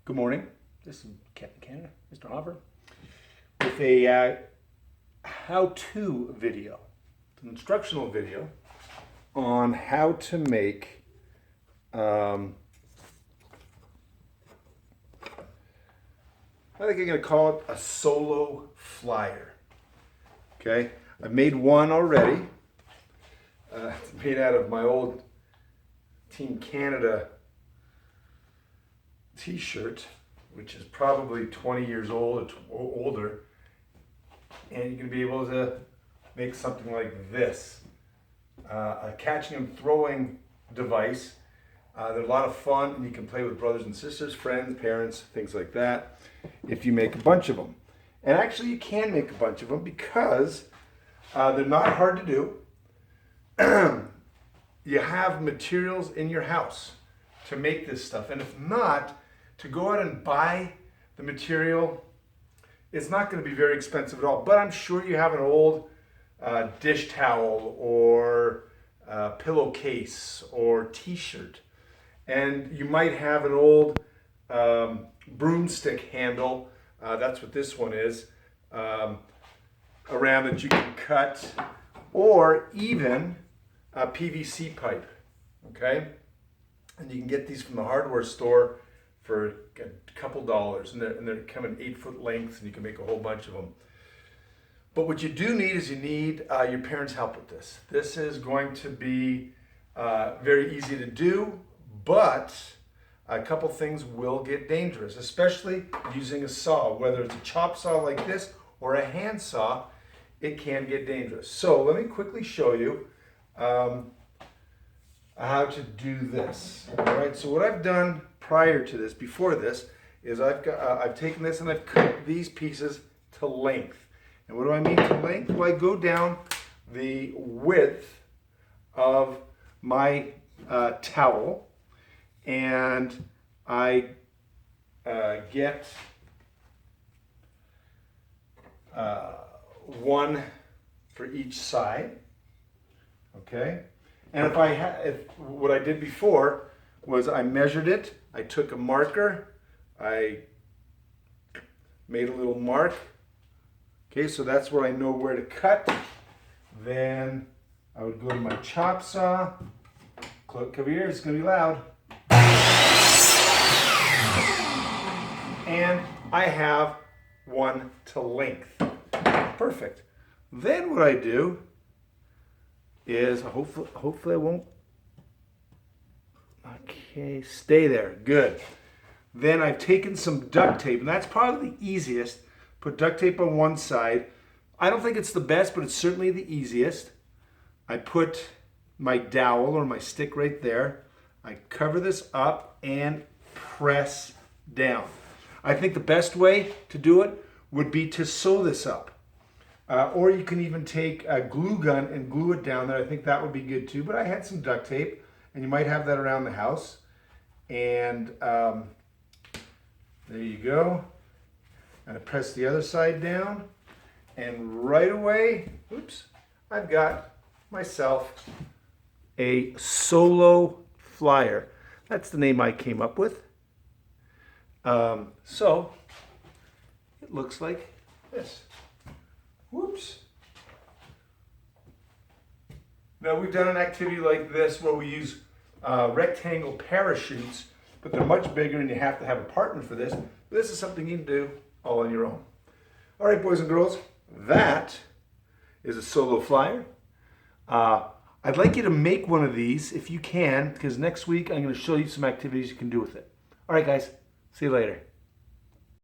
Good morning. This is Captain Canada, Mr. Hopper, with a how-to video, an instructional video on how to make I think I'm going to call it a solo flyer. Okay, I've made one already. It's made out of my old Team Canada t-shirt, which is probably 20 years old or older, and you're going to be able to make something like this, a catching and throwing device. They're a lot of fun, and you can play with brothers and sisters, friends, parents, things like that, if you make a bunch of them. And actually you can make a bunch of them because they're not hard to do. You have materials in your house to make this stuff, and if not, to go out and buy the material, it's not going to be very expensive at all. But I'm sure you have an old dish towel or pillowcase or t-shirt, and you might have an old broomstick handle, that's what this one is, around that you can cut, or even a PVC pipe, okay? And you can get these from the hardware store for a couple dollars, and they're come in 8-foot lengths, and you can make a whole bunch of them. But what you do need is you need your parents' help with this. This is going to be very easy to do, but a couple things will get dangerous, especially using a saw. Whether it's a chop saw like this or a hand saw, it can get dangerous. So let me quickly show you how to do this. All right, so what I've done prior to this, before this, is I've taken this and I've cut these pieces to length. And what do I mean to length? Well, I go down the width of my towel, and I get one for each side. Okay, and if what I did before was I measured it. I took a marker, I made a little mark. Okay, so that's where I know where to cut. Then I would go to my chop saw. Cover your ears, it's gonna be loud. And I have one to length. Perfect. Then what I do is, hopefully I won't. Okay, stay there. Good. Then I've taken some duct tape, and that's probably the easiest. Put duct tape on one side. I don't think it's the best, but it's certainly the easiest. I put my dowel or my stick right there. I cover this up and press down. I think the best way to do it would be to sew this up. Or you can even take a glue gun and glue it down there. I think that would be good too. But I had some duct tape, and you might have that around the house. And there you go. And I press the other side down, and right away, oops, I've got myself a solo flyer. That's the name I came up with. So it looks like this. Whoops. Now we've done an activity like this where we use rectangle parachutes, but they're much bigger and you have to have a partner for this. But this is something you can do all on your own. All right, boys and girls, that is a solo flyer. I'd like you to make one of these if you can, because next week I'm going to show you some activities you can do with it. All right, guys, see you later.